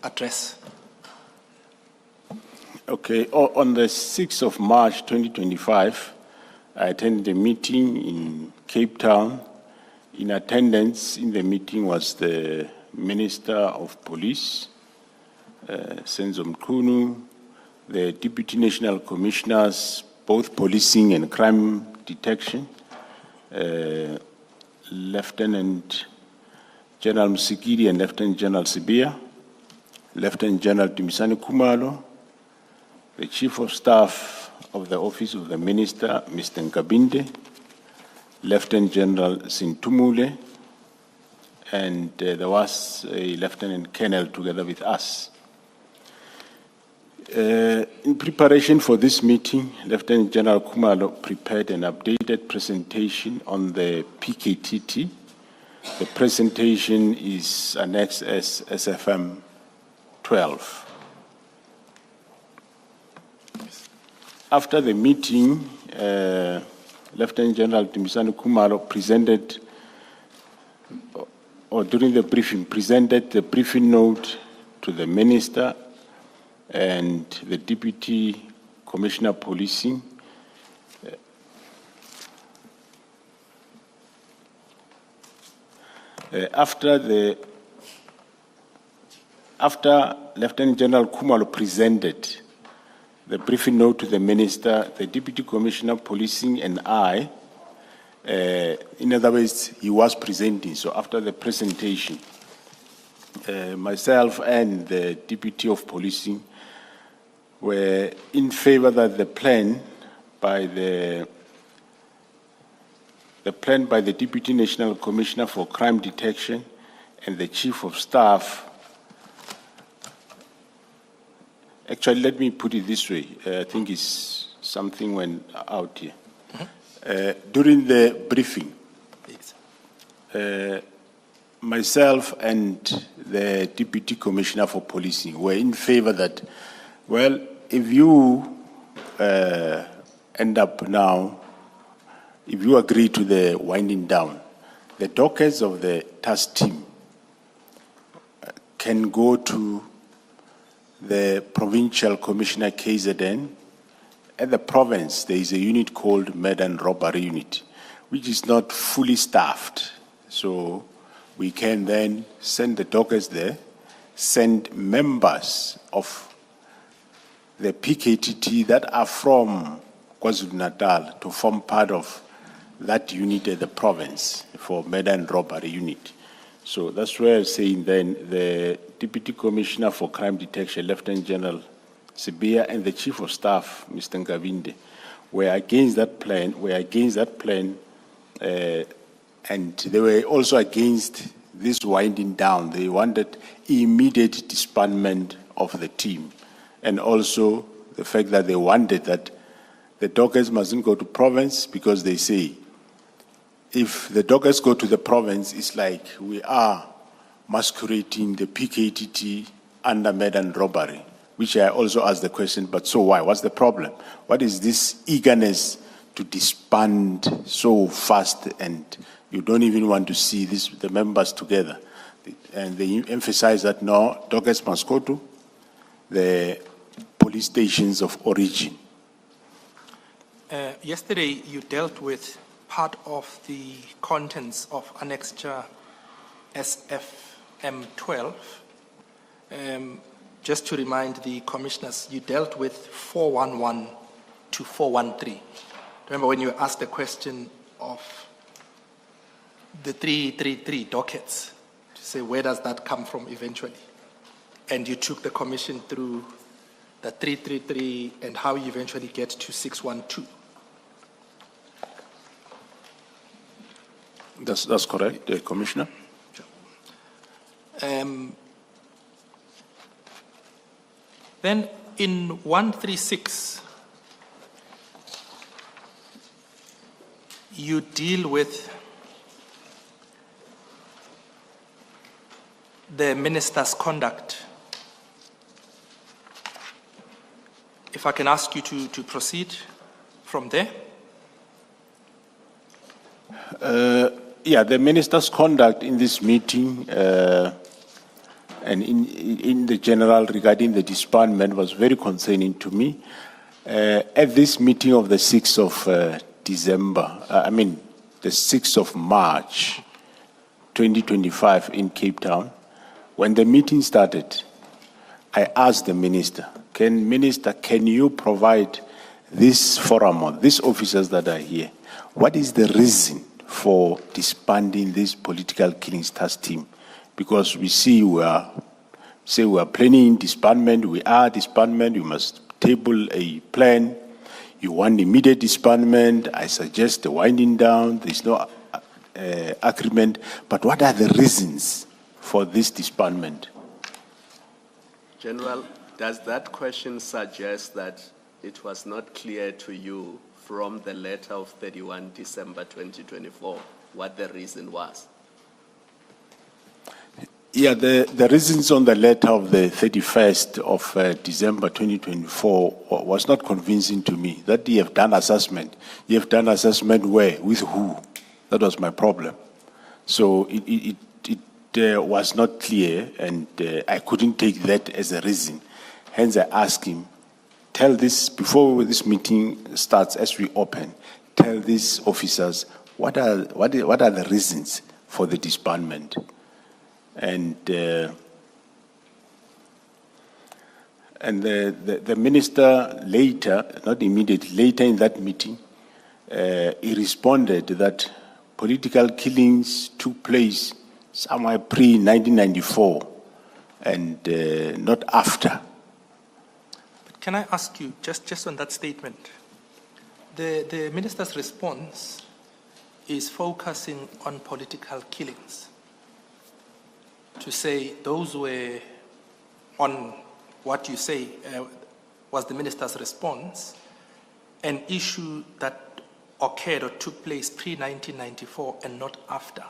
address. Okay, on the 6th of March 2025, I attended a meeting in Cape Town. In attendance in the meeting was the Minister of Police, Senzo Mkhunu, the Deputy National Commissioners, both policing and crime detection, Lieutenant General Msikiri and Lieutenant General Sibia, Lieutenant General Timisani Kumalo, the Chief of Staff of the Office of the Minister, Mr. Nkabinde, Lieutenant General Sintumule, and there was a Lieutenant Colonel together with us. In preparation for this meeting, Lieutenant General Kumalo prepared an updated presentation on the PKTT. The presentation is annexed as SFM 12. After the meeting, Lieutenant General Timisani Kumalo presented, or during the briefing, presented the briefing note to the Minister and the Deputy Commissioner Policing. After Lieutenant General Kumalo presented the briefing note to the Minister, the Deputy Commissioner Policing and I, in other words, he was presenting. So after the presentation, myself and the Deputy of Policing were in favor that the plan by the Deputy National Commissioner for Crime Detection and the Chief of Staff. Actually, let me put it this way. I think something went out here. During the briefing, myself and the Deputy Commissioner for Policing were in favor that, well, if you end up now, if you agree to the winding down, the dockets of the task team can go to the Provincial Commissioner KZN. At the province, there is a unit called Murder and Robbery Unit, which is not fully staffed. So we can then send the dockets there, send members of the PKTT that are from KwaZulu-Natal to form part of that unit at the province for Murder and Robbery Unit. So that's where I'm saying then the Deputy Commissioner for Crime Detection, Lieutenant General Sibia, and the Chief of Staff, Mr. Nkabinde, were against that plan, and they were also against this winding down. They wanted immediate disbandment of the team, and also the fact that they wanted that the dockets mustn't go to province, because they say if the dockets go to the province, it's like we are masquerading the PKTT under murder and robbery, which I also asked the question, but so why? What's the problem? What is this eagerness to disband so fast, and you don't even want to see the members together? And they emphasize that no, dockets must go to the police stations of origin. Yesterday, you dealt with part of the contents of Annexure SFM 12. Just to remind the commissioners, you dealt with 411 to 413. Remember when you asked the question of the 333 dockets, to say where does that come from eventually? And you took the commission through the 333 and how you eventually get to 612. That's correct, Commissioner. Then in 136, you deal with the minister's conduct. If I can ask you to proceed from there. Yeah, the minister's conduct in this meeting and in the general regarding the disbandment was very concerning to me. At this meeting of the 6th of the 6th of March, 2025 in Cape Town, when the meeting started, I asked the minister, can you provide this forum or these officers that are here, what is the reason for disbanding this political killings task team? Because we see we are planning disbandment, we are disbandment, you must table a plan. You want immediate disbandment, I suggest the winding down, there's no agreement. But what are the reasons for this disbandment? General, does that question suggest that it was not clear to you from the letter of 31 December 2024 what the reason was? Yeah, the reasons on the letter of the 31st of December 2024 was not convincing to me. That you have done assessment. You have done assessment where? With who? That was my problem. So it was not clear, and I couldn't take that as a reason. Hence, I asked him, tell this, before this meeting starts, as we open, tell these officers what are the reasons for the disbandment. And the minister later, not immediately, later in that meeting, he responded that political killings took place somewhere pre-1994 and not after. But can I ask you, just on that statement, the minister's response is focusing on political killings, to say those were on what you say was the minister's response, an issue that occurred or took place pre-1994 and not after.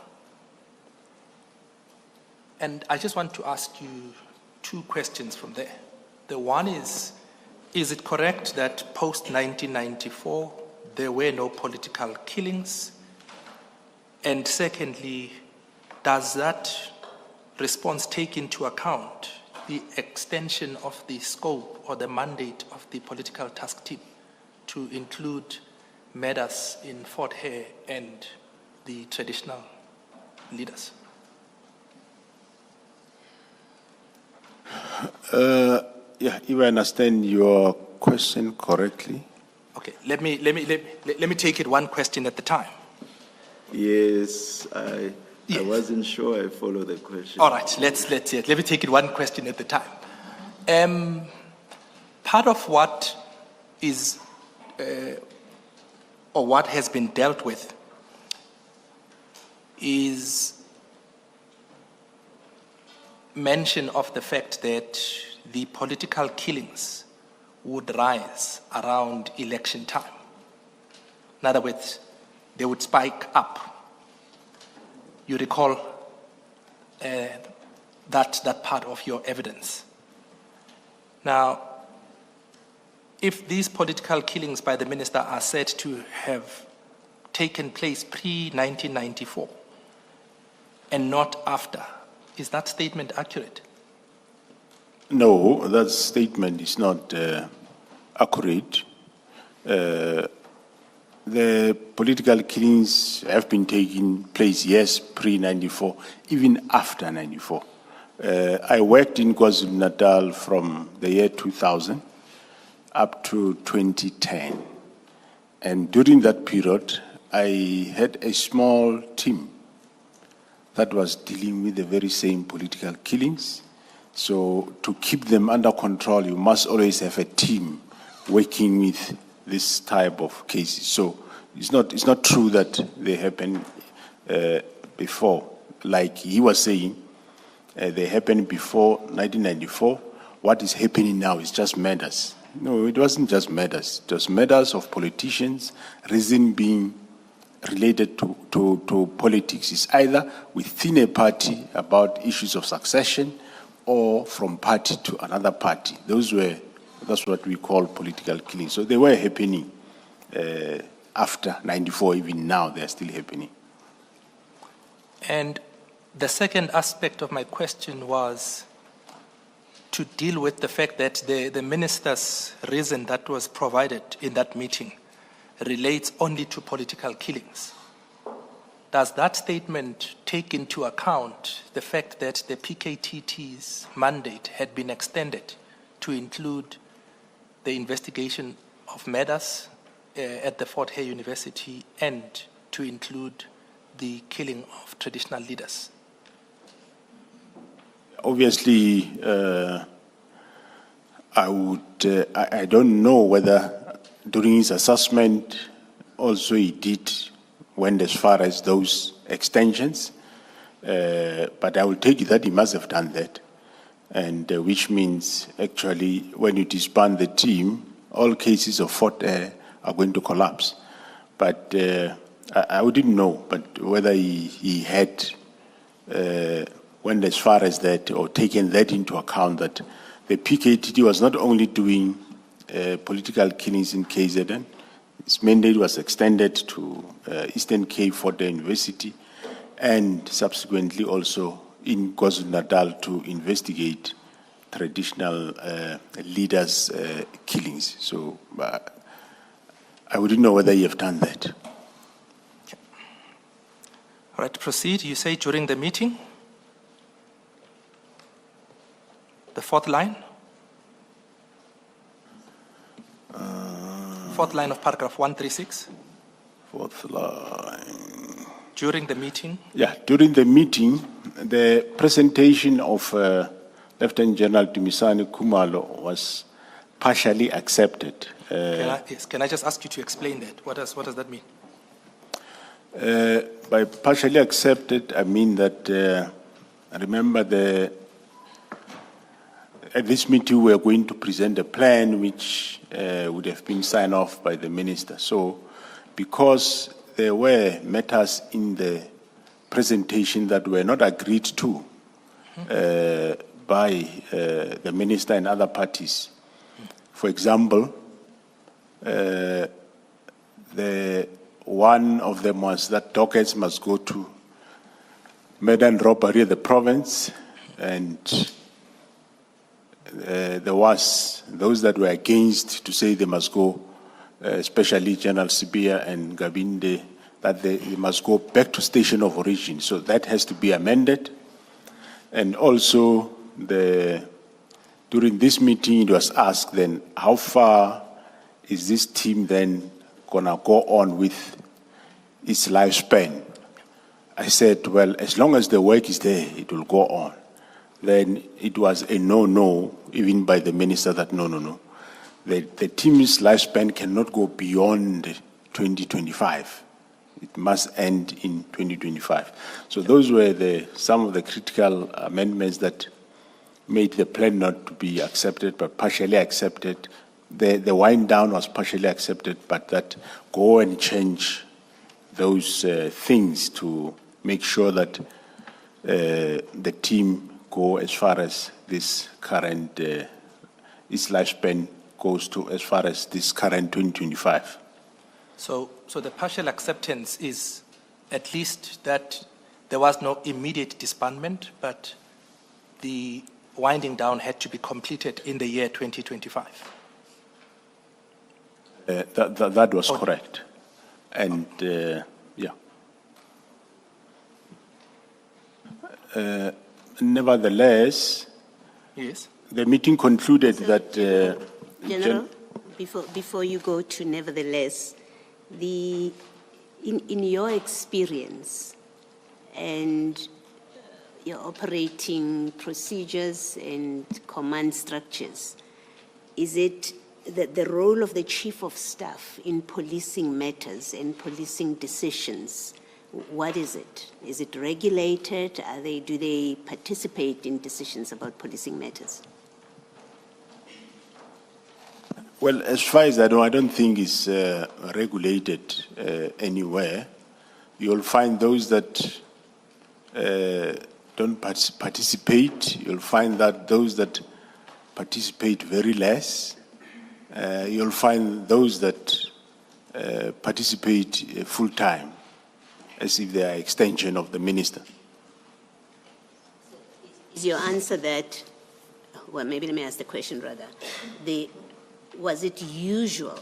And I just want to ask you two questions from there. The one is it correct that post-1994 there were no political killings? And secondly, does that response take into account the extension of the scope or the mandate of the political task team to include matters in Fort Hare and the traditional leaders? Yeah, if I understand your question correctly. Okay, let me take it one question at a time. Yes, I wasn't sure I follow the question. All right, let's hear it. Let me take it one question at a time. Part of what is or what has been dealt with is mention of the fact that the political killings would rise around election time. In other words, they would spike up. You recall that part of your evidence. Now, if these political killings by the minister are said to have taken place pre-1994 and not after, is that statement accurate? No, that statement is not accurate. The political killings have been taking place, yes, pre-94, even after 94. I worked in KwaZulu-Natal from the year 2000 up to 2010. And during that period, I had a small team that was dealing with the very same political killings. So to keep them under control, you must always have a team working with this type of cases. So it's not true that they happened before. Like he was saying, they happened before 1994. What is happening now is just murders. No, it wasn't just murders. It was murders of politicians, reason being related to politics. It's either within a party about issues of succession or from party to another party. That's what we call political killings. So they were happening after 94, even now they are still happening. And the second aspect of my question was to deal with the fact that the minister's reason that was provided in that meeting relates only to political killings. Does that statement take into account the fact that the PKTT's mandate had been extended to include the investigation of murders at the Fort Hare University and to include the killing of traditional leaders? Obviously, I don't know whether during his assessment also he did went as far as those extensions, but I will take it that he must have done that, and which means actually when you disband the team, all cases of Fort Hare are going to collapse. But I wouldn't know, but whether he had went as far as that or taken that into account, that the PKTT was not only doing political killings in KZN, its mandate was extended to Eastern Cape Fort Hare University and subsequently also in KwaZulu-Natal to investigate traditional leaders' killings. So I wouldn't know whether you have done that. Okay. All right, proceed. You say during the meeting? The fourth line? Fourth line of paragraph 136? Fourth line. During the meeting? Yeah, during the meeting, the presentation of Lieutenant General Dumisani Khumalo was partially accepted. Can I just ask you to explain that? What does that mean? By partially accepted, I mean that, remember at this meeting we are going to present a plan which would have been signed off by the minister. So because there were matters in the presentation that were not agreed to by the minister and other parties. For example, one of them was that dockets must go to murder and robbery of the province, and there was those that were against to say they must go, especially General Sibia and Gabinde, that they must go back to station of origin. So that has to be amended. And also, during this meeting, it was asked then, how far is this team then going to go on with its lifespan? I said, well, as long as the work is there, it will go on. Then it was a no-no, even by the minister, that no. The team's lifespan cannot go beyond 2025. It must end in 2025. So those were some of the critical amendments that made the plan not to be accepted, but partially accepted. The wind down was partially accepted, but that go and change those things to make sure that the team go as far as this current, its lifespan goes to as far as this current 2025. So the partial acceptance is at least that there was no immediate disbandment, but the winding down had to be completed in the year 2025. That was correct. And yeah. Nevertheless, yes, the meeting concluded that... General, before you go to nevertheless, in your experience and your operating procedures and command structures, is it the role of the Chief of Staff in policing matters and policing decisions? What is it? Is it regulated? Do they participate in decisions about policing matters? Well, as far as I know, I don't think it's regulated anywhere. You'll find those that don't participate. You'll find that those that participate very less. You'll find those that participate full-time, as if they are extension of the minister. Is your answer that well, maybe let me ask the question rather. Was it usual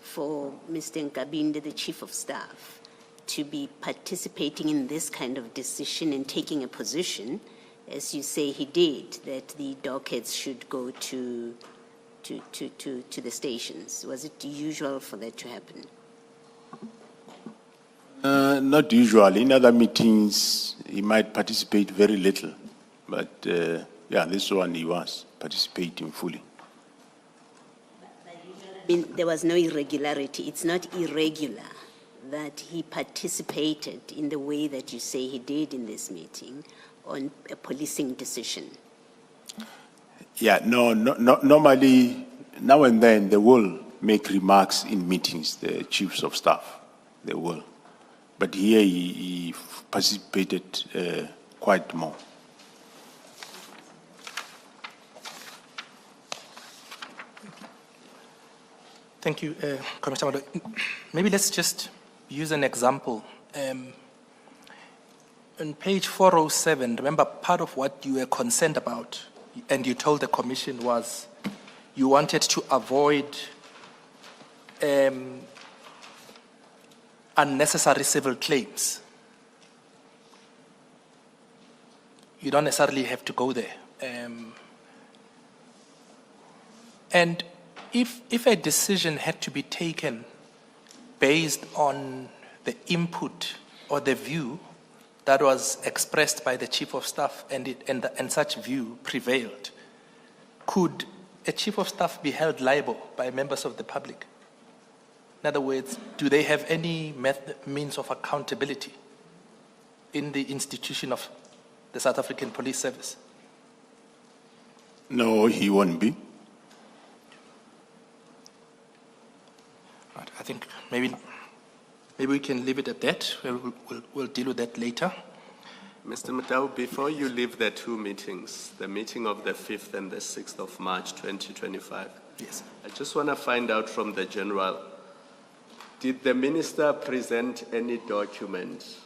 for Mr. Nkabinde, the Chief of Staff, to be participating in this kind of decision and taking a position, as you say he did, that the dockets should go to the stations? Was it usual for that to happen? Not usually. In other meetings, he might participate very little. But yeah, this one he was participating fully. I mean, there was no irregularity. It's not irregular that he participated in the way that you say he did in this meeting on a policing decision. Yeah, no, normally, now and then, they will make remarks in meetings, the chiefs of staff, they will. But here he participated quite more. Thank you, Commissioner Mado. Maybe let's just use an example. On page 407, remember part of what you were concerned about and you told the commission was you wanted to avoid unnecessary civil claims. You don't necessarily have to go there. And if a decision had to be taken based on the input or the view that was expressed by the Chief of Staff and such view prevailed, could a Chief of Staff be held liable by members of the public? In other words, do they have any means of accountability in the institution of the South African Police Service? No, he won't be. Right, I think maybe we can leave it at that. We'll deal with that later. Mr. Mutau, before you leave the two meetings, the meeting of the 5th and the 6th of March 2025, yes, I just want to find out from the General, did the Minister present any document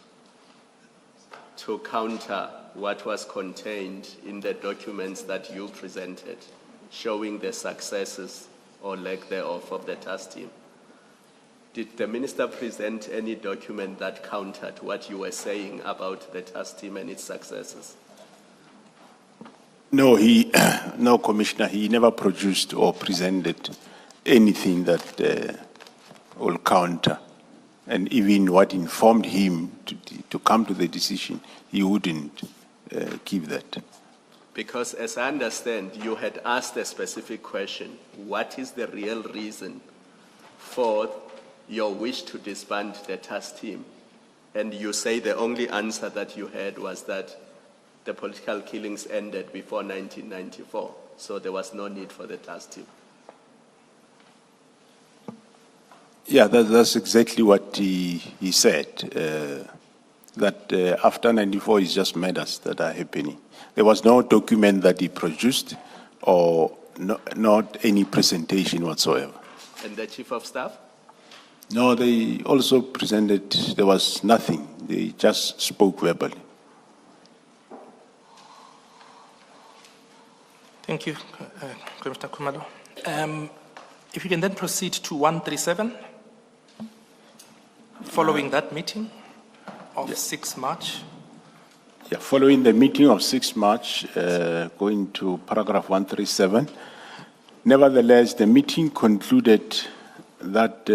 to counter what was contained in the documents that you presented, showing the successes or lack thereof of the task team? Did the Minister present any document that countered what you were saying about the task team and its successes? No, no, Commissioner, he never produced or presented anything that will counter. And even what informed him to come to the decision, he wouldn't give that. Because as I understand, you had asked a specific question, what is the real reason for your wish to disband the task team? And you say the only answer that you had was that the political killings ended before 1994, so there was no need for the task team. Yeah, that's exactly what he said, that after 94 it's just matters that are happening. There was no document that he produced or not any presentation whatsoever. And the Chief of Staff? No, they also presented, there was nothing. They just spoke verbally. Thank you, Commissioner Khumalo. If you can then proceed to 137, following that meeting of 6 March. Yeah, following the meeting of 6 March, going to paragraph 137. Nevertheless, the meeting concluded that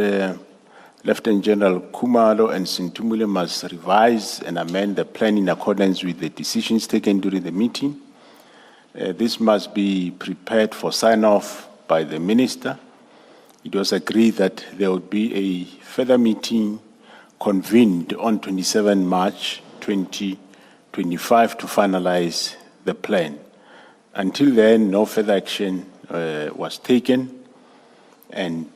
Lieutenant General Khumalo and Sintumule must revise and amend the plan in accordance with the decisions taken during the meeting. This must be prepared for sign-off by the Minister. It was agreed that there would be a further meeting convened on 27 March 2025 to finalize the plan. Until then, no further action was taken, and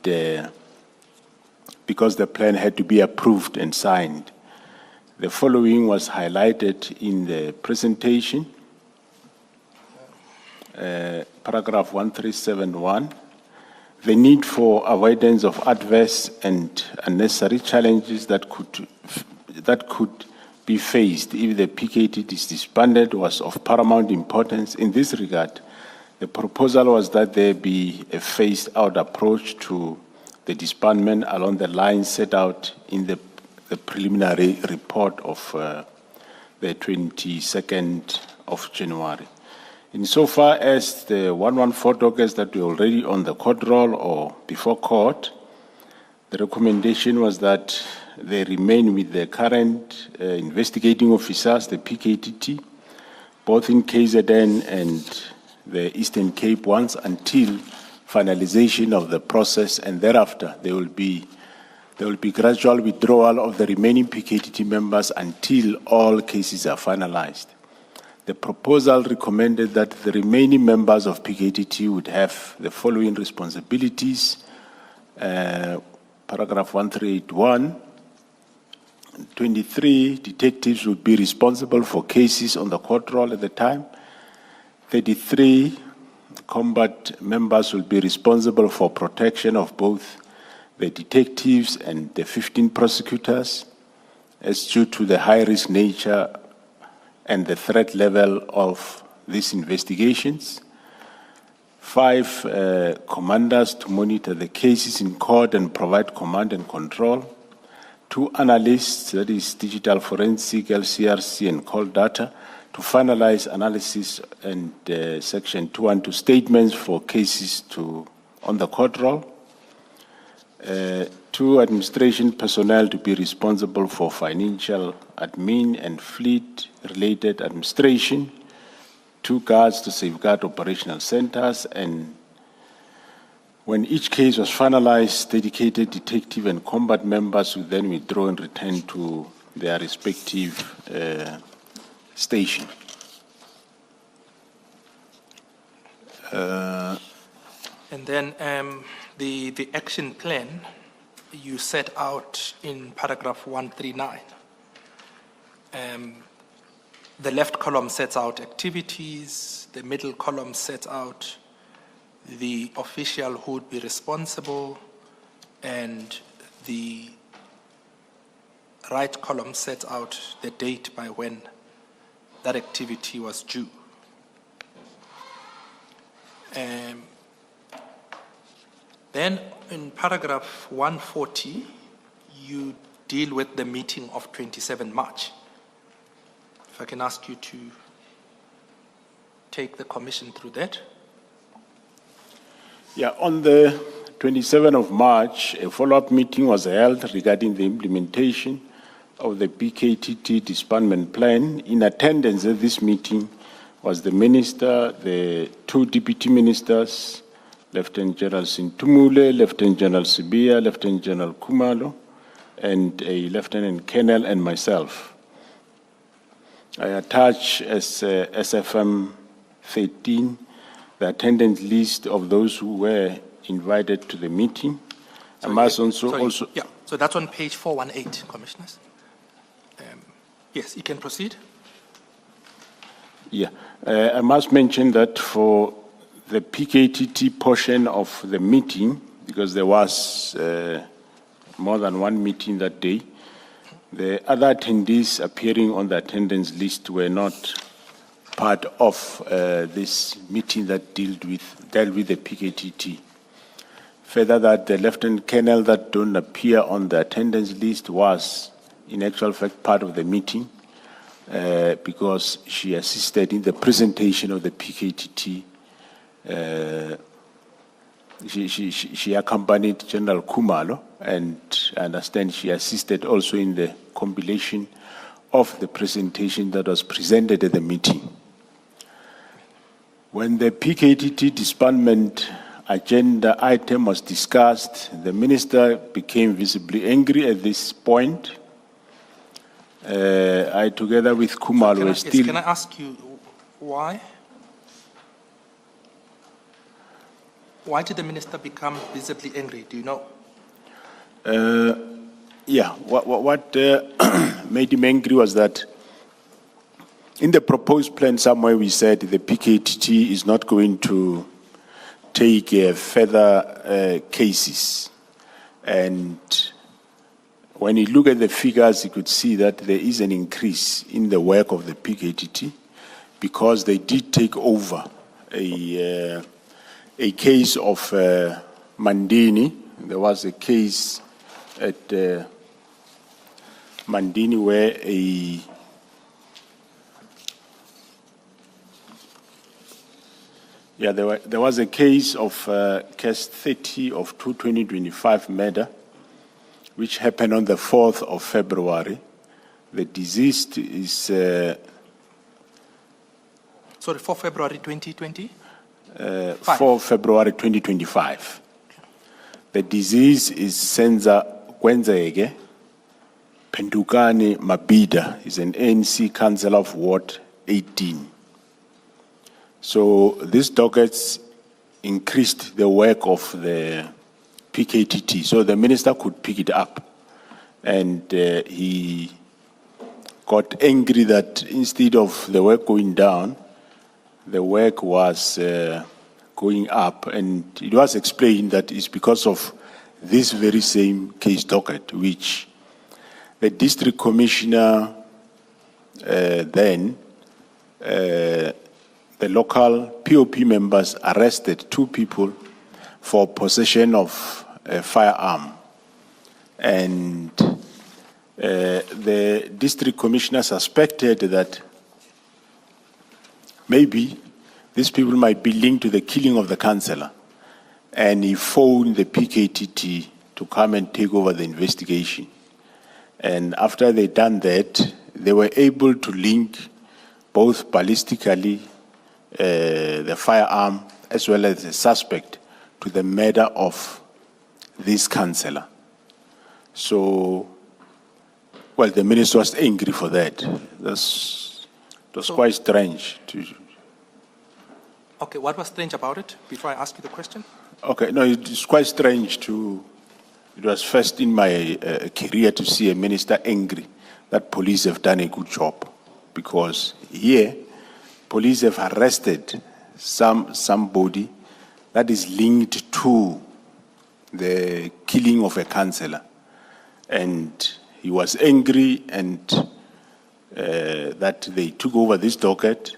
because the plan had to be approved and signed, the following was highlighted in the presentation. Paragraph 1371, the need for avoidance of adverse and unnecessary challenges that could be faced if the PKT is disbanded was of paramount importance. In this regard, The proposal was that there be a phased-out approach to the disbandment along the lines set out in the preliminary report of the 22nd of January. Insofar as the 114 dockets that were already on the court roll or before court, the recommendation was that they remain with the current investigating officers, the PKTT, both in KZN and the Eastern Cape ones, until finalization of the process, and thereafter there will be gradual withdrawal of the remaining PKTT members until all cases are finalized. The proposal recommended that the remaining members of PKTT would have the following responsibilities. Paragraph 1381, 23 detectives would be responsible for cases on the court roll at the time. 33 combat members will be responsible for protection of both the detectives and the 15 prosecutors, as due to the high-risk nature and the threat level of these investigations. 5 commanders to monitor the cases in court and provide command and control. 2 analysts, that is digital forensic, LCRC, and call data, to finalize analysis and Section 212 statements for cases on the court roll. 2 administration personnel to be responsible for financial admin and fleet-related administration. 2 guards to safeguard operational centers, and when each case was finalized, dedicated detective and combat members would then withdraw and return to their respective station. And then the action plan you set out in paragraph 139. The left column sets out activities, the middle column sets out the official who would be responsible, and the right column sets out the date by when that activity was due. Then in paragraph 140, you deal with the meeting of 27 March. If I can ask you to take the commission through that. Yeah, on the 27th of March, a follow-up meeting was held regarding the implementation of the PKTT disbandment plan. In attendance at this meeting was the minister, the 2 deputy ministers, Lieutenant General Sintumule, Lieutenant General Sibia, Lieutenant General Kumalo, and a Lieutenant Colonel, and myself. I attach as SFM 13 the attendance list of those who were invited to the meeting. I must also. Yeah, so that's on page 418, Commissioners. Yes, you can proceed. Yeah, I must mention that for the PKTT portion of the meeting, because there was more than one meeting that day, the other attendees appearing on the attendance list were not part of this meeting that dealt with the PKTT. Further, that the Lieutenant Colonel that don't appear on the attendance list was, in actual fact, part of the meeting because she assisted in the presentation of the PKTT. She accompanied General Kumalo, and I understand she assisted also in the compilation of the presentation that was presented at the meeting. When the PKTT disbandment agenda item was discussed, the minister became visibly angry at this point. I, together with Kumalo, were still... Can I ask you why? Why did the minister become visibly angry? Do you know? Yeah, what made him angry was that in the proposed plan somewhere we said the PKTT is not going to take further cases. And when you look at the figures, you could see that there is an increase in the work of the PKTT because they did take over a case of Mandini. There was a case at Mandini where there was a case of case 30 of 2025 murder, which happened on the 4th of February. The deceased is... Sorry, 4 February 2020? 4 February 2025. The disease is Senza Kwenzege. Pendukani Mabida is an ANC councillor of Ward 18. So these dockets increased the work of the PKTT, so the minister could pick it up. And he got angry that instead of the work going down, the work was going up. And it was explained that it's because of this very same case docket, which the district commissioner the local POP members arrested 2 people for possession of a firearm. And the district commissioner suspected that maybe these people might be linked to the killing of the councillor. And he phoned the PKTT to come and take over the investigation. And after they done that, they were able to link both ballistically the firearm as well as the suspect to the murder of this councillor. So, well, the minister was angry for that. It was quite strange. Okay, what was strange about it, before I ask you the question? Okay, no, it's quite strange it was first in my career to see a minister angry that police have done a good job. Because here, police have arrested somebody that is linked to the killing of a councillor. And he was angry and that they took over this docket.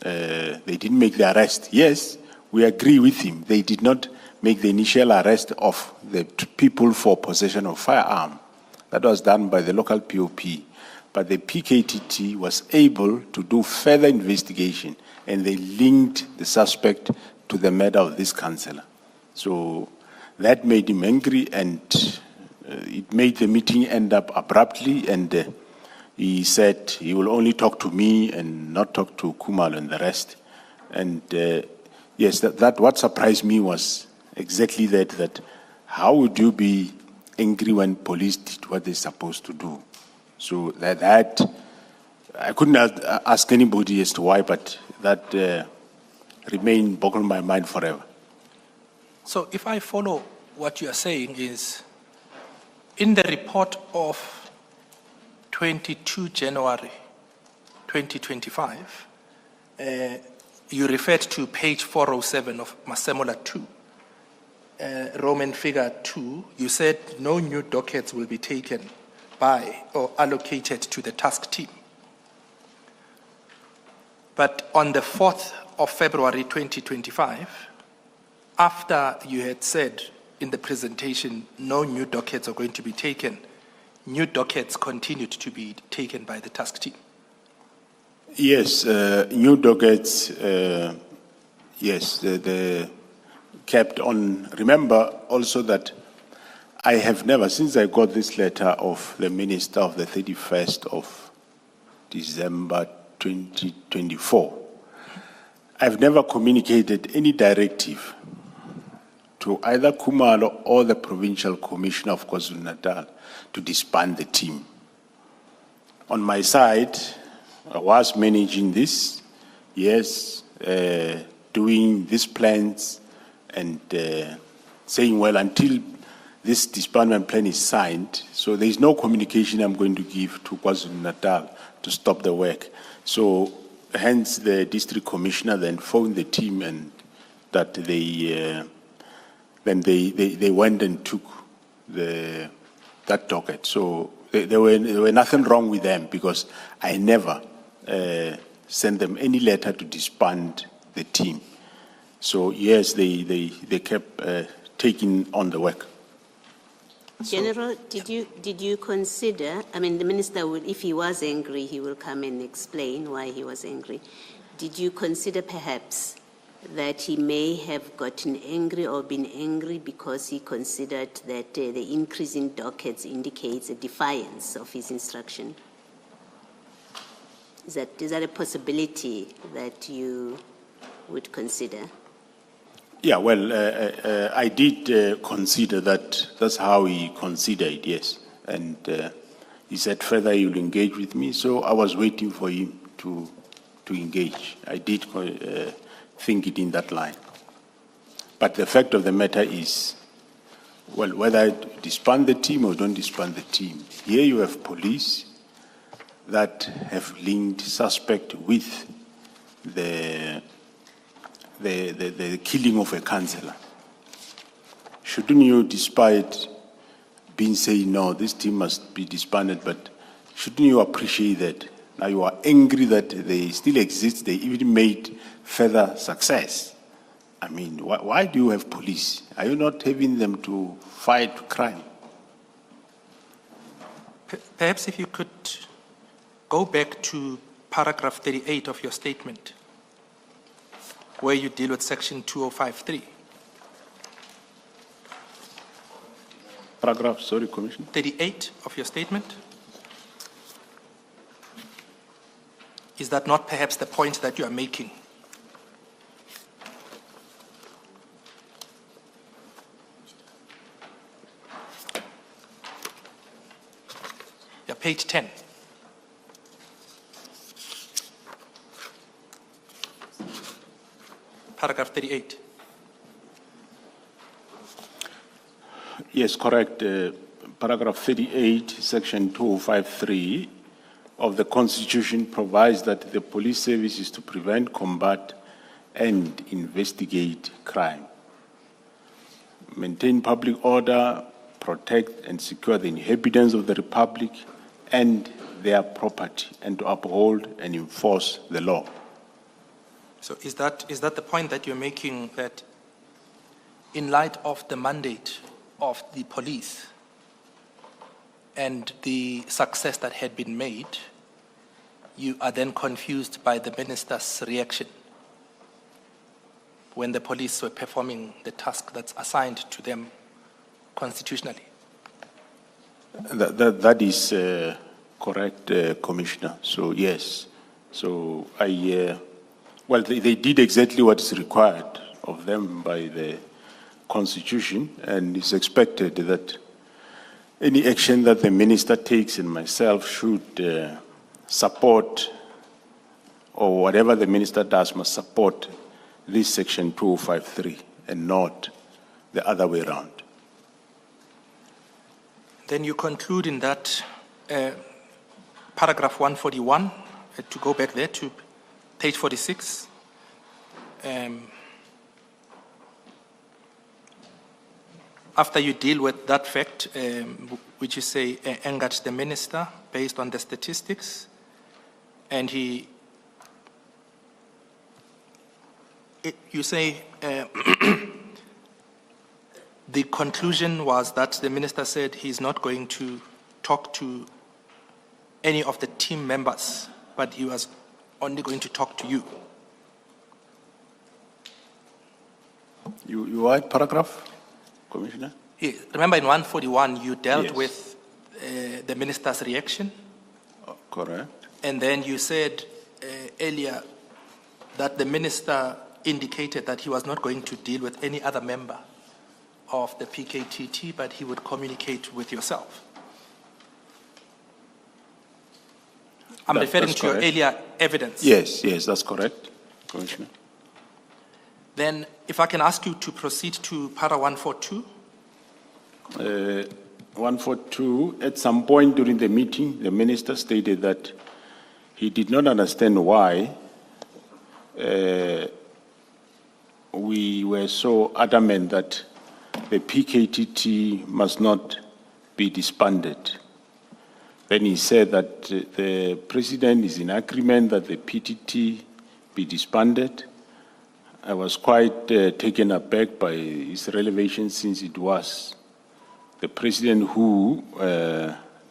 They didn't make the arrest. Yes, we agree with him. They did not make the initial arrest of the people for possession of firearm. That was done by the local POP. But the PKTT was able to do further investigation, and they linked the suspect to the murder of this councillor. So that made him angry, and it made the meeting end up abruptly, and he said he will only talk to me and not talk to Kumalo and the rest. And yes, that what surprised me was exactly that how would you be angry when police did what they're supposed to do? So that I couldn't ask anybody as to why, but that remained boggling my mind forever. So if I follow what you are saying is, in the report of 22 January 2025, you referred to page 407 of Masemola 2, Roman figure 2. You said no new dockets will be taken by or allocated to the task team. But on the 4th of February 2025, after you had said in the presentation no new dockets are going to be taken, new dockets continued to be taken by the task team. Yes, new dockets, yes, the kept on. Remember also that I have never, since I got this letter of the minister of the 31st of December 2024, I've never communicated any directive to either Kumalo or the provincial commissioner of KwaZulu-Natal to disband the team. On my side, I was managing this, yes, doing these plans and saying, well, until this disbandment plan is signed, so there is no communication I'm going to give to KwaZulu-Natal to stop the work. So hence the district commissioner then phoned the team and that they went and took that docket. So there were nothing wrong with them because I never sent them any letter to disband the team. So yes, they kept taking on the work. General, did you consider, I mean, the minister would, if he was angry, he will come and explain why he was angry. Did you consider perhaps that he may have gotten angry or been angry because he considered that the increase in dockets indicates a defiance of his instruction? Is that a possibility that you would consider? Yeah, well, I did consider that. That's how he considered, yes. And he said further he will engage with me, so I was waiting for him to engage. I did think it in that line. But the fact of the matter is, well, whether I disband the team or don't disband the team, here you have police that have linked suspect with the killing of a councillor. Shouldn't you, despite being saying, no, this team must be disbanded, but shouldn't you appreciate that? Now you are angry that they still exist, they even made further success. I mean, why do you have police? Are you not having them to fight crime? Perhaps if you could go back to paragraph 38 of your statement, where you deal with section 2053. Paragraph, sorry, Commissioner. 38 of your statement. Is that not perhaps the point that you are making? Yeah, page 10. Paragraph 38. Yes, correct. Paragraph 38, section 2053 of the Constitution provides that the police service is to prevent, combat, and investigate crime, maintain public order, protect and secure the inhabitants of the Republic and their property, and to uphold and enforce the law. So is that the point that you're making, that in light of the mandate of the police and the success that had been made, you are then confused by the minister's reaction when the police were performing the task that's assigned to them constitutionally? That is correct, Commissioner. So yes, so well, they did exactly what is required of them by the Constitution, and it's expected that any action that the minister takes and myself should support, or whatever the minister does must support this section 2053 and not the other way around. Then you conclude in that paragraph 141, to go back there to page 46, after you deal with that fact, which you say angered the minister based on the statistics, and you say the conclusion was that the minister said he's not going to talk to any of the team members, but he was only going to talk to you. You what paragraph, Commissioner? Yeah, remember in 141 you dealt Yes. with the minister's reaction, Correct. and then you said earlier that the minister indicated that he was not going to deal with any other member of the PKTT, but he would communicate with yourself. I'm referring That's to your correct. earlier evidence. Yes, that's correct, Commissioner. Then if I can ask you to proceed to para 142. 142, at some point during the meeting, the minister stated that he did not understand why we were so adamant that the PKTT must not be disbanded. Then he said that the president is in agreement that the PTT be disbanded. I was quite taken aback by his revelation, since it was the president who,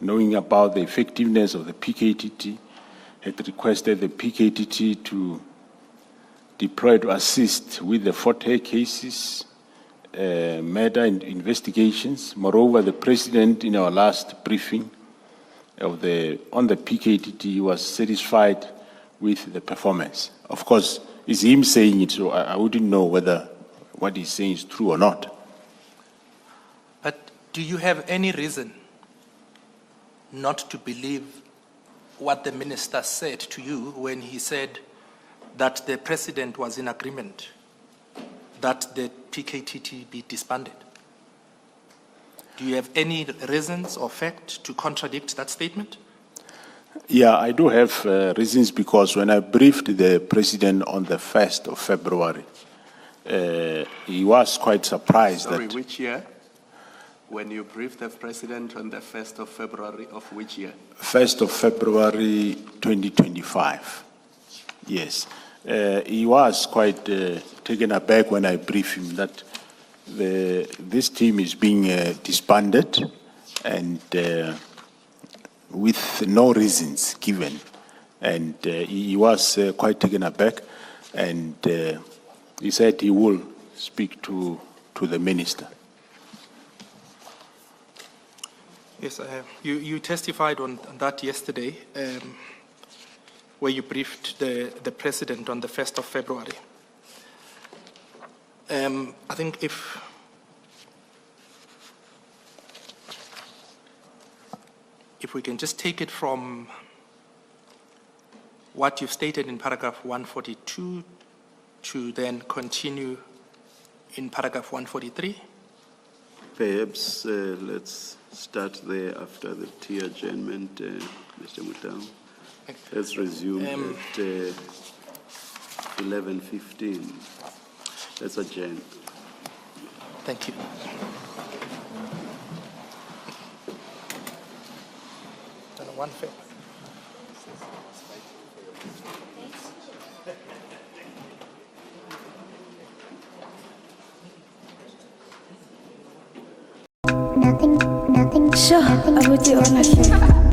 knowing about the effectiveness of the PKTT, had requested the PKTT to deploy to assist with the Forte cases, murder investigations. Moreover, the president, in our last briefing on the PKTT, was satisfied with the performance. Of course, it's him saying it, so I wouldn't know whether what he's saying is true or not. But do you have any reason not to believe what the minister said to you when he said that the president was in agreement that the PKTT be disbanded? Do you have any reasons or fact to contradict that statement? Yeah, I do have reasons, because when I briefed the president on the 1st of February, he was quite surprised. Sorry, that which year? When you briefed the president on the 1st of February of which year? 1st of February 2025. Yes. He was quite taken aback when I briefed him that this team is being disbanded, and with no reasons given. And he was quite taken aback, and he said he will speak to the minister. Yes, you testified on that yesterday, where you briefed the president on the 1st of February. I think if we can just take it from what you've stated in paragraph 142 to then continue in paragraph 143. Perhaps let's start there after the tea adjournment, Mr. Mutau. Let's resume at 11:15. Let's adjourn. Thank you. One favor. Nothing. Sure, I would do honestly.